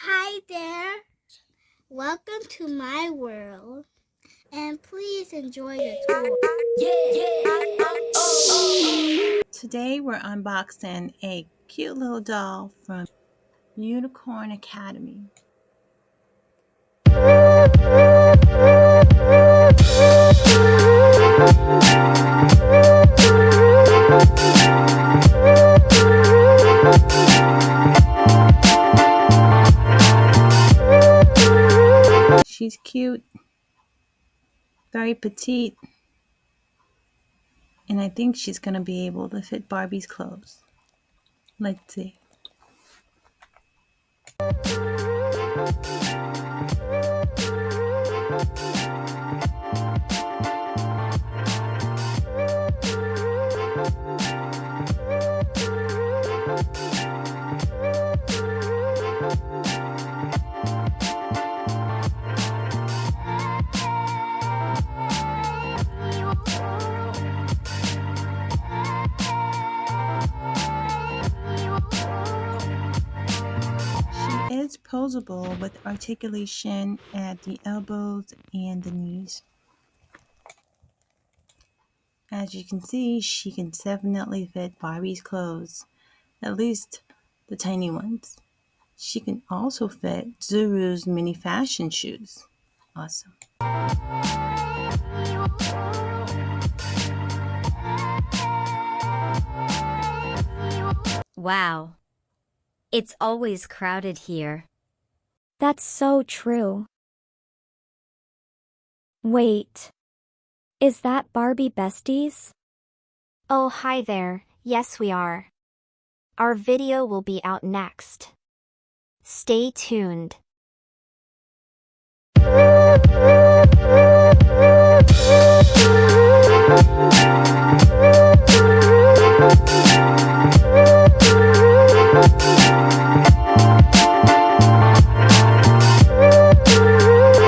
Hi there. Welcome to my world. And please enjoy the tour. Today we're unboxing a cute little doll from Unicorn Academy. She's cute, very petite, and I think she's going to be able to fit Barbie's clothes. Let's see. She is posable with articulation at the elbows and the knees. As you can see, she can definitely fit Barbie's clothes, at least the tiny ones. She can also fit Zuru's mini fashion shoes. Awesome. Wow. It's always crowded here. That's so true. Wait. Is that Barbie besties? Oh, hi there. Yes, we are. Our video will be out next. Stay tuned.